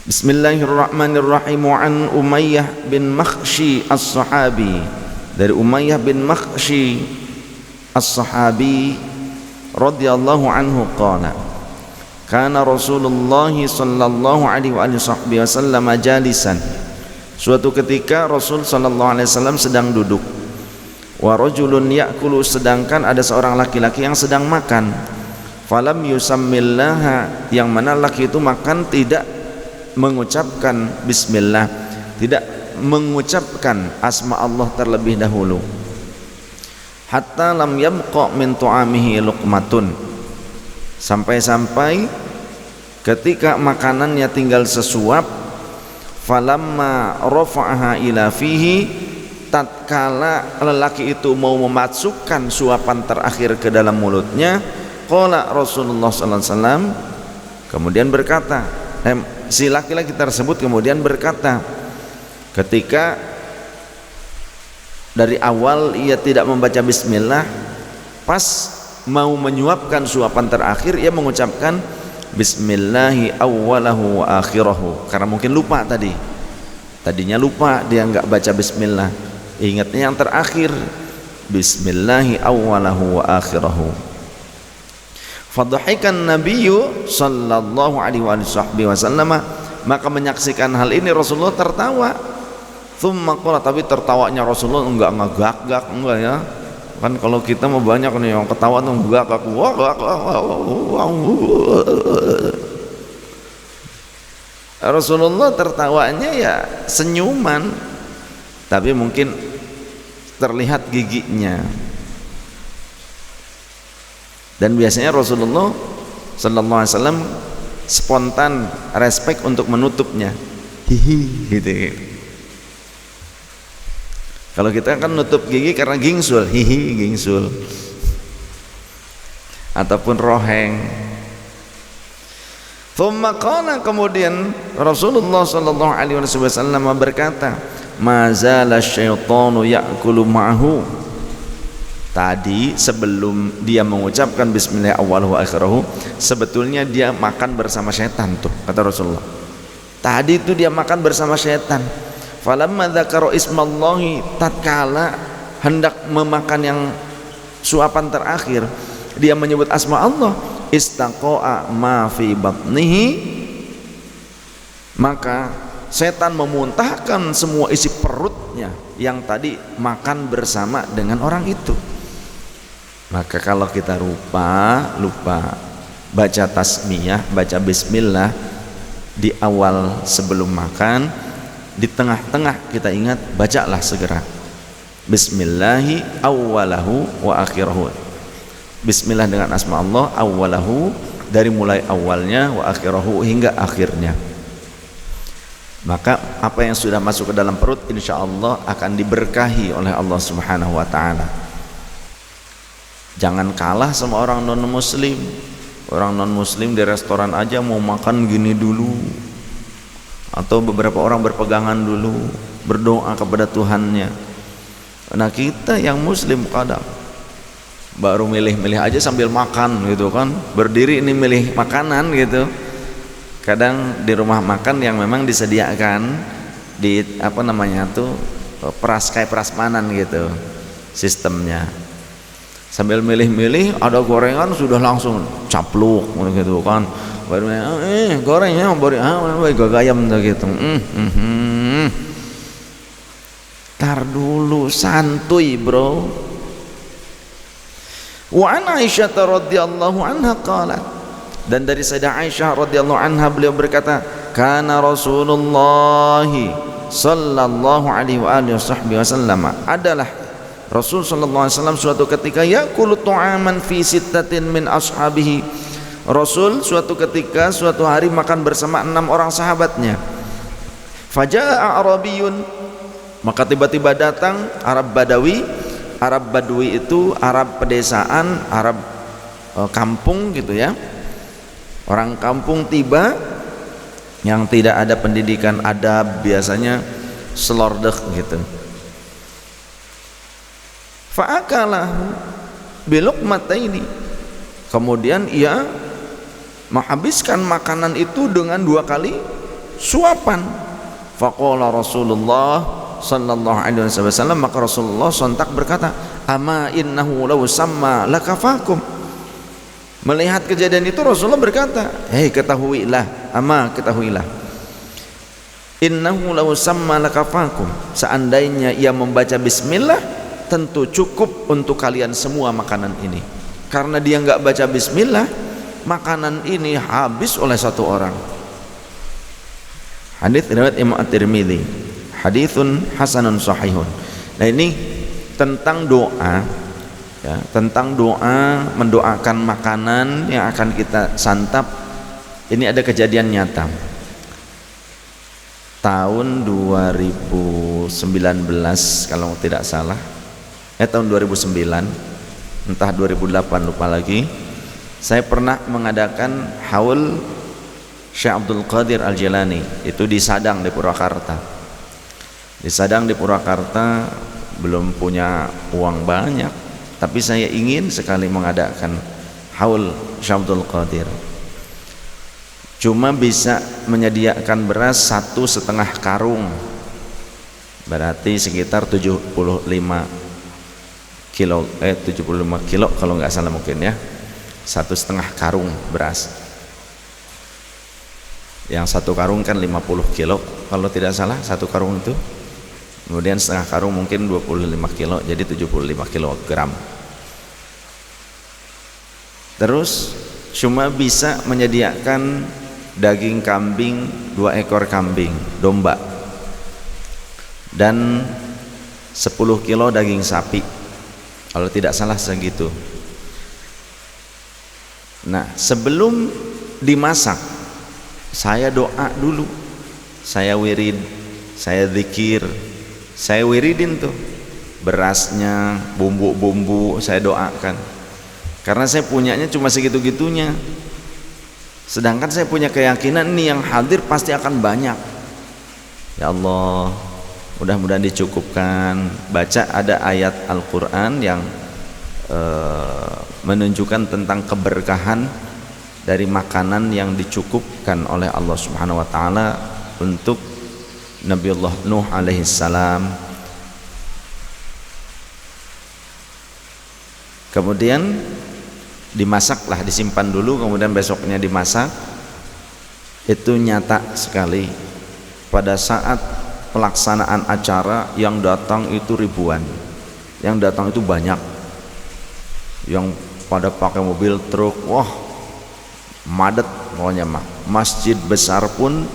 Bismillahirrahmanirrahim. Wa an Umayyah bin Makhshi as-Sahabi, dari Umayyah bin Makhshi as-Sahabi radhiyallahu anhu qala kana Rasulullah sallallahu alaihi wasallam jalisan. Suatu ketika Rasul sallallahu alaihi wasallam sedang duduk. Wa rajulun ya'kulu, sedangkan ada seorang laki-laki yang sedang makan. Falam yusammillaha, yang mana laki itu makan tidak mengucapkan bismillah, tidak mengucapkan asma Allah terlebih dahulu. Hatta lam yabqa min tu'amihi luqmatun, sampai-sampai ketika makanannya tinggal sesuap. Falamma rafa'aha ila fihi, tatkala lelaki itu mau memasukkan suapan terakhir ke dalam mulutnya, qala Rasulullah sallallahu alaihi wasallam, kemudian berkata, si laki-laki tersebut kemudian berkata, ketika dari awal ia tidak membaca bismillah, pas mau menyuapkan suapan terakhir ia mengucapkan bismillahi awwalahu wa akhirahu, karena mungkin lupa tadinya lupa, dia enggak baca bismillah, ingatnya yang terakhir bismillahi awwalahu wa akhirahu. Fadhahikan nabiyyu sallallahu alaihi wasallam, maka menyaksikan hal ini Rasulullah tertawa. Tsumma qala, tapi tertawanya Rasulullah enggak ngagak-gak, enggak ya. Kan kalau kita mau banyak nih yang ketawa tuh gak. Rasulullah tertawanya ya senyuman, tapi mungkin terlihat giginya. Dan biasanya Rasulullah sallallahu alaihi wasallam spontan respek untuk menutupnya, hihi gitu. Kalau kita kan nutup gigi karena gingsul, hihi gingsul, ataupun roheng. Thumma qala, kemudian Rasulullah sallallahu alaihi wasallam berkata, mazala syaitanu ya'kulu ma'ahu. Tadi sebelum dia mengucapkan bismillah awwalahu akhirahu, sebetulnya dia makan bersama syaitan tuh, kata Rasulullah. Tadi itu dia makan bersama syaitan. Falamma dzakara ismallahi, tatkala hendak memakan yang suapan terakhir, dia menyebut asma Allah, istaqa'a ma fi batnihi, maka setan memuntahkan semua isi perutnya yang tadi makan bersama dengan orang itu. Maka kalau kita lupa baca tasmiyah, baca bismillah di awal sebelum makan, di tengah-tengah kita ingat, bacalah segera bismillahi awwalahu wa akhirahu. Bismillah dengan asma Allah, awwalahu dari mulai awalnya, wa akhirahu hingga akhirnya. Maka apa yang sudah masuk ke dalam perut insya Allah akan diberkahi oleh Allah Subhanahu wa ta'ala. Jangan kalah sama orang non muslim. Orang non muslim di restoran aja mau makan gini dulu, atau beberapa orang berpegangan dulu, berdoa kepada Tuhannya. Nah kita yang muslim kadang baru milih-milih aja sambil makan gitu kan, berdiri ini milih makanan gitu. Kadang di rumah makan yang memang disediakan di apa namanya tuh kayak prasmanan gitu sistemnya, sambil milih-milih ada gorengan sudah langsung capluk gitu kan, baru gorengnya baru gagayam gitu. Tar dulu, santuy bro. Wa an Aisyah radhiyallahu anha qalat, dan dari Sayyidah Aisyah radhiyallahu anha beliau berkata, kana Rasulullah sallallahu alaihi wasallam, adalah Rasul sallallahu alaihi wasallam suatu ketika yaqulu tu'aman fi sittatin min ashabihi. Rasul suatu ketika suatu hari makan bersama 6 orang sahabatnya. Faja'a Arabiyun, maka tiba-tiba datang Arab Badawi. Arab Badui itu Arab pedesaan, Arab kampung gitu ya. Orang kampung tiba yang tidak ada pendidikan adab, biasanya selordek gitu. Fa'akalahu biluqmataini, kemudian ia menghabiskan makanan itu dengan 2 kali suapan. Faqala Rasulullah sallallahu alaihi wasallam, maka Rasulullah sontak berkata, ama innahu law samma lakafakum. Melihat kejadian itu Rasulullah berkata, hei ketahuilah, ama ketahuilah, innahu law samma lakafakum, seandainya ia membaca bismillah tentu cukup untuk kalian semua makanan ini. Karena dia enggak baca bismillah, makanan ini habis oleh satu orang. Hadits riwayat Imam At-Tirmidzi, haditsun hasanun sahihun. Nah, ini tentang doa, ya, tentang doa mendoakan makanan yang akan kita santap. Ini ada kejadian nyata tahun 2019 kalau tidak salah, tahun 2009, entah 2008 lupa lagi. Saya pernah mengadakan haul Syekh Abdul Qadir Al-Jilani, itu di Sadang di Purwakarta. Di Sadang di Purwakarta, belum punya uang banyak, tapi saya ingin sekali mengadakan haul Syekh Abdul Qadir. Cuma bisa menyediakan beras 1,5 karung, berarti sekitar 75 kilo, 75 kilo kalau nggak salah mungkin ya, 1,5 karung beras. Yang 1 karung kan 50 kilo kalau tidak salah, 1 karung itu. Kemudian setengah karung mungkin 25 kilo, jadi 75 kilogram. Terus cuma bisa menyediakan daging kambing, 2 ekor kambing domba, dan 10 kilo daging sapi kalau tidak salah segitu. Nah, sebelum dimasak saya doa dulu, saya wirid, saya zikir, saya wiridin tuh berasnya, bumbu-bumbu saya doakan, karena saya punyanya cuma segitu-gitunya. Sedangkan saya punya keyakinan nih yang hadir pasti akan banyak. Ya Allah, mudah-mudahan dicukupkan. Baca ada ayat Al-Quran yang menunjukkan tentang keberkahan dari makanan yang dicukupkan oleh Allah Subhanahu wa taala untuk Nabiullah Nuh alaihi salam. Kemudian dimasaklah, disimpan dulu, kemudian besoknya dimasak. Itu nyata sekali pada saat pelaksanaan acara yang datang itu ribuan, yang datang itu banyak, yang pada pakai mobil truk, wah madet pokoknya mah. Masjid besar pun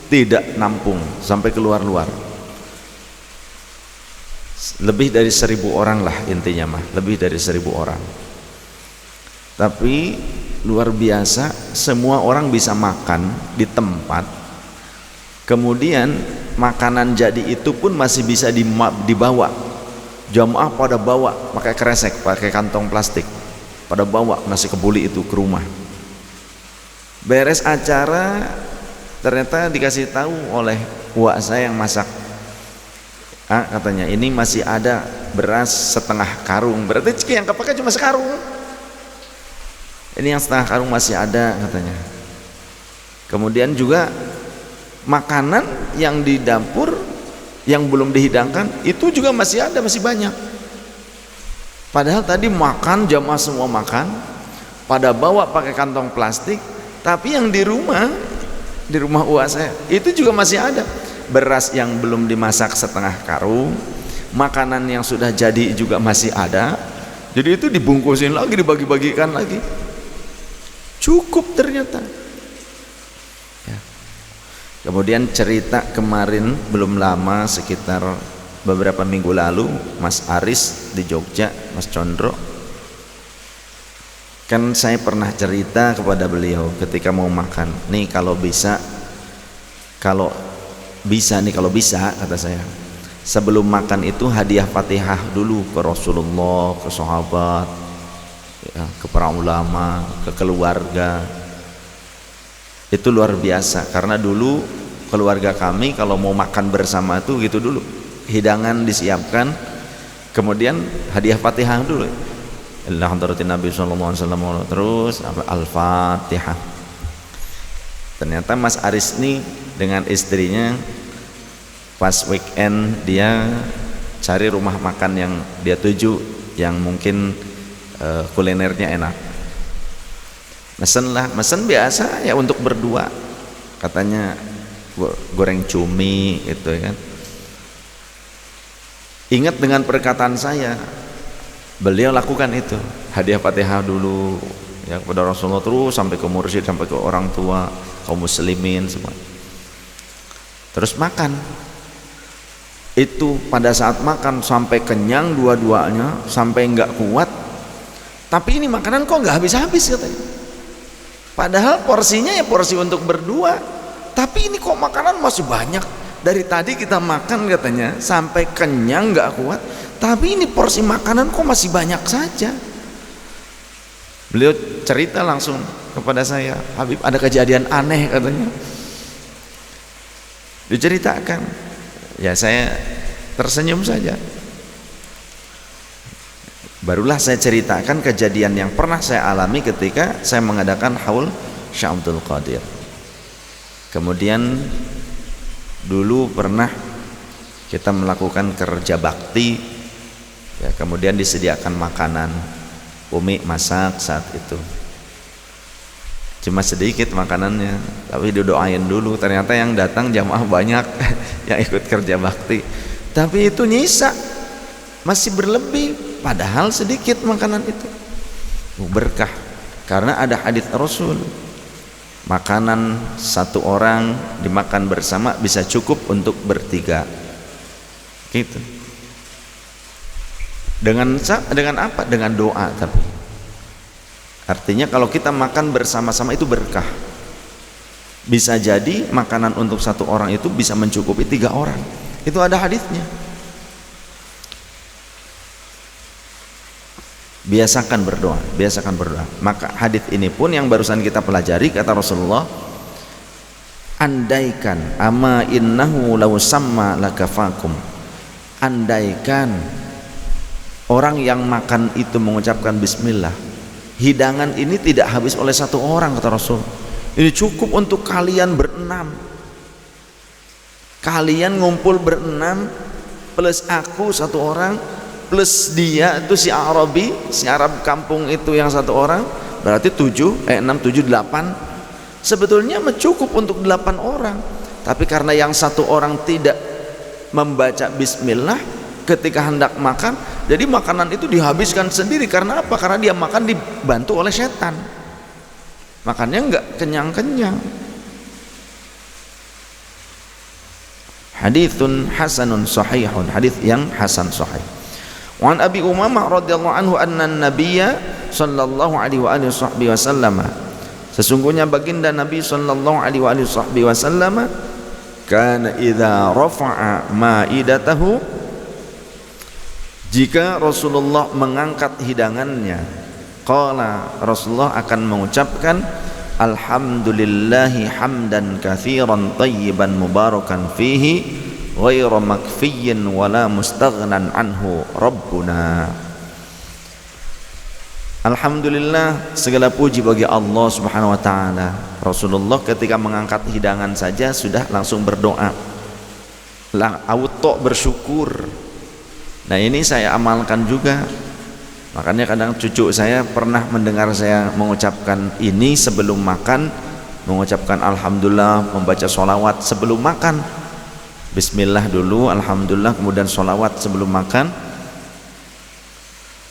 tidak nampung sampai keluar-luar. Lebih dari 1.000 orang lah intinya mah, lebih dari 1.000 orang. Tapi luar biasa, semua orang bisa makan di tempat. Kemudian makanan jadi itu pun masih bisa dibawa. Jamaah pada bawa pakai kresek, pakai kantong plastik, pada bawa nasi kebuli itu ke rumah. Beres acara ternyata dikasih tahu oleh wak saya yang masak, katanya ini masih ada beras 1/2 karung, berarti yang kepake cuma sekarung, ini yang 1/2 karung masih ada katanya. Kemudian juga makanan yang di dapur yang belum dihidangkan itu juga masih ada, masih banyak. Padahal tadi makan, jamaah semua makan, pada bawa pakai kantong plastik. Tapi yang di rumah uak saya itu juga masih ada beras yang belum dimasak 1/2 karung, makanan yang sudah jadi juga masih ada. Jadi itu dibungkusin lagi, dibagi-bagikan lagi, cukup ternyata ya. Kemudian cerita kemarin belum lama, sekitar beberapa minggu lalu, Mas Aris di Jogja, Mas Condro, kan saya pernah cerita kepada beliau ketika mau makan, nih kalau bisa kata saya, sebelum makan itu hadiah Fatihah dulu ke Rasulullah, ke sahabat ya, ke para ulama, ke keluarga. Itu luar biasa, karena dulu keluarga kami kalau mau makan bersama itu gitu dulu, hidangan disiapkan, kemudian hadiah Fatihah dulu, Allah hadratin Nabi sallallahu alaihi wasallam, terus Al-Fatihah. Ternyata Mas Aris ini dengan istrinya pas weekend dia cari rumah makan yang dia tuju yang mungkin kulinernya enak. Mesen biasa ya untuk berdua, katanya goreng cumi gitu kan. Ingat dengan perkataan saya, beliau lakukan itu, hadiah Fatihah dulu ya kepada Rasulullah, terus sampai ke mursyid, sampai ke orang tua, kaum muslimin semua. Terus makan. Itu pada saat makan sampai kenyang dua-duanya, sampai enggak kuat. Tapi ini makanan kok enggak habis-habis katanya. Padahal porsinya ya porsi untuk berdua, tapi ini kok makanan masih banyak. Dari tadi kita makan katanya sampai kenyang nggak kuat, tapi ini porsi makanan kok masih banyak saja. Beliau cerita langsung kepada saya, Habib ada kejadian aneh katanya. Diceritakan, ya saya tersenyum saja. Barulah saya ceritakan kejadian yang pernah saya alami ketika saya mengadakan haul Syekh Abdul Qadir. Kemudian dulu pernah kita melakukan kerja bakti ya, kemudian disediakan makanan, Umi masak saat itu cuma sedikit makanannya, tapi didoain dulu. Ternyata yang datang jamaah banyak yang ikut kerja bakti, tapi itu nyisa, masih berlebih, padahal sedikit makanan itu. Berkah karena ada hadis Rasul, makanan satu orang dimakan bersama bisa cukup untuk bertiga gitu. Dengan apa? Dengan doa. Tapi artinya kalau kita makan bersama-sama itu berkah. Bisa jadi makanan untuk satu orang itu bisa mencukupi 3 orang. Itu ada hadisnya. Biasakan berdoa, biasakan berdoa. Maka hadis ini pun yang barusan kita pelajari, kata Rasulullah, andaikan ama innahu law samma lakafakum. Andaikan orang yang makan itu mengucapkan bismillah, hidangan ini tidak habis oleh satu orang, kata Rasul. Ini cukup untuk kalian berenam. Kalian ngumpul berenam plus aku satu orang plus dia itu si Arabi, si Arab kampung itu yang satu orang, berarti 6, 7, 8. Sebetulnya cukup untuk 8 orang. Tapi karena yang satu orang tidak membaca bismillah ketika hendak makan, jadi makanan itu dihabiskan sendiri. Karena apa? Karena dia makan dibantu oleh setan, makannya enggak kenyang-kenyang. Haditsun hasanun sahihun, hadis yang hasan sahih. Wa an Abi Umamah radhiyallahu anhu anna an-nabiyya sallallahu alaihi wa alihi wasallam, sesungguhnya baginda Nabi sallallahu alaihi wa alihi wasallam, kana idza rafa'a ma'idatahu, jika Rasulullah mengangkat hidangannya, qala, Rasulullah akan mengucapkan alhamdulillahi hamdan katsiran tayyiban mubarakan fihi ghairu makfiyyin wala mustaghnan anhu rabbuna. Alhamdulillah, segala puji bagi Allah Subhanahu wa taala. Rasulullah ketika mengangkat hidangan saja sudah langsung berdoa, auto bersyukur. Nah, ini saya amalkan juga. Makanya kadang cucu saya pernah mendengar saya mengucapkan ini sebelum makan, mengucapkan alhamdulillah, membaca sholawat sebelum makan. Bismillah dulu, alhamdulillah, kemudian sholawat sebelum makan.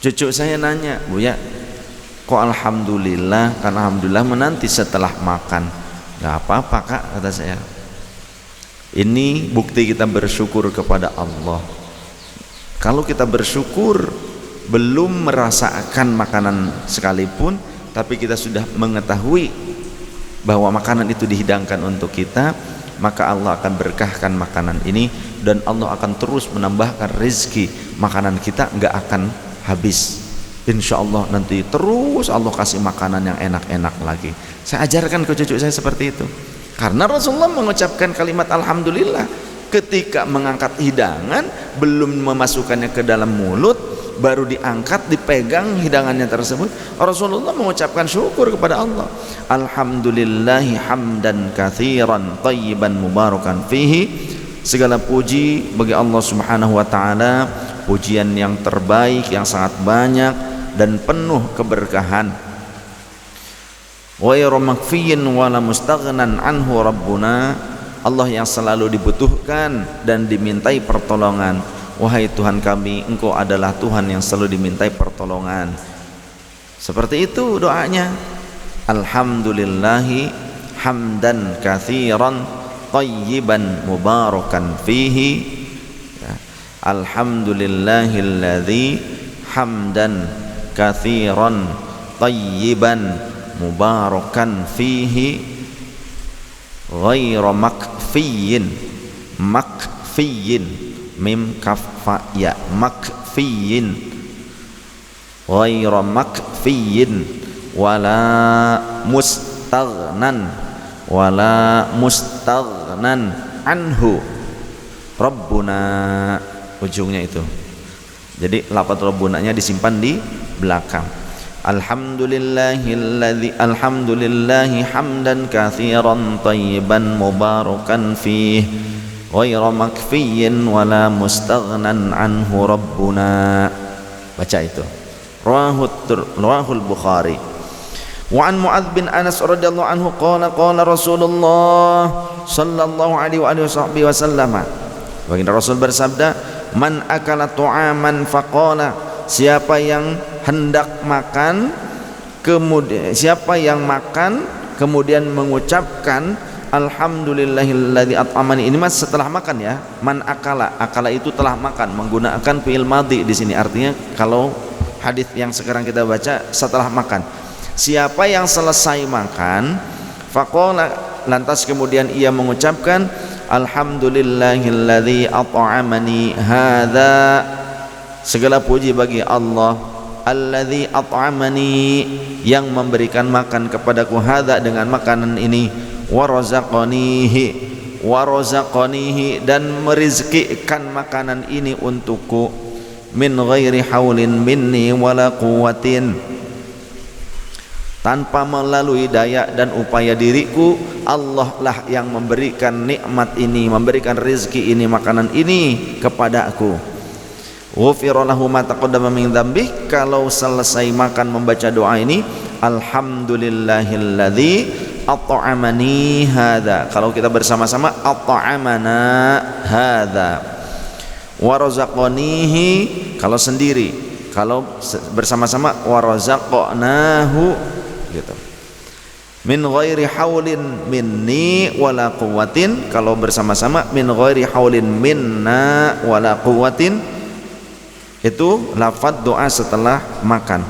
Cucu saya nanya, Buya, kok alhamdulillah? Karena alhamdulillah menanti setelah makan. Gak apa-apa kak, kata saya. Ini bukti kita bersyukur kepada Allah. Kalau kita bersyukur belum merasakan makanan sekalipun, tapi kita sudah mengetahui bahwa makanan itu dihidangkan untuk kita, maka Allah akan berkahkan makanan ini dan Allah akan terus menambahkan rezeki. Makanan kita nggak akan habis, insya Allah. Nanti terus Allah kasih makanan yang enak-enak lagi. Saya ajarkan ke cucu saya seperti itu, karena Rasulullah mengucapkan kalimat alhamdulillah ketika mengangkat hidangan, belum memasukkannya ke dalam mulut, baru diangkat, dipegang hidangannya tersebut, Rasulullah mengucapkan syukur kepada Allah. Alhamdulillahi hamdan katsiran thayyiban mubarakan fihi. Segala puji bagi Allah Subhanahu wa taala, pujian yang terbaik, yang sangat banyak dan penuh keberkahan. Ghairu makfiyin wala mustaghnan anhu rabbuna. Allah yang selalu dibutuhkan dan dimintai pertolongan. Wahai Tuhan kami, Engkau adalah Tuhan yang selalu dimintai pertolongan. Seperti itu doanya. Alhamdulillahi hamdan katsiran thayyiban mubarakan fihi. Alhamdulillahilladzi hamdan katsiran thayyiban mubarakan fihi ghairu makfiyin. Mim kaf fa ya, makfiyin ghairu makfiyin wala mustaghnan anhu rabbuna. Ujungnya itu, jadi lafaz rabbunanya disimpan di belakang. Alhamdulillahi hamdan katsiran thayyiban mubarakan fihi ghairu makfiyin wala mustaghnan anhu rabbuna. Baca itu. Rawahul Bukhari. Wa an Mu'adz bin Anas radhiyallahu anhu qala Rasulullah sallallahu alaihi wasallam. Baginda Rasul bersabda, man akala tu'aman faqala, siapa yang hendak makan kemudian mengucapkan alhamdulillahilladzi at'amani. Ini mas setelah makan ya. Man akala itu telah makan, menggunakan fi'il madhi di sini. Artinya kalau hadis yang sekarang kita baca setelah makan. Siapa yang selesai makan, faqala, lantas kemudian ia mengucapkan alhamdulillahilladzi at'amani hadza. Segala puji bagi Allah, alladzi at'amani, yang memberikan makan kepadaku, hadza, dengan makanan ini, warazaqanihi, dan merizkikan makanan ini untukku, min ghairi haulin minni wala quwwatin, tanpa melalui daya dan upaya diriku. Allah lah yang memberikan nikmat ini, memberikan rezeki ini, makanan ini kepada aku. Ghufira lahu ma taqaddama min dzambih. Kalau selesai makan membaca doa ini, alhamdulillahilladzi at'amani hadza. Kalau kita bersama-sama, at'amana hadza. Warazaqanihi kalau sendiri, kalau bersama-sama warazaqnahu gitu. Min ghairi haulin minni wala quwwatin, kalau bersama-sama min ghairi haulin minna wala quwwatin. Itu lafaz doa setelah makan.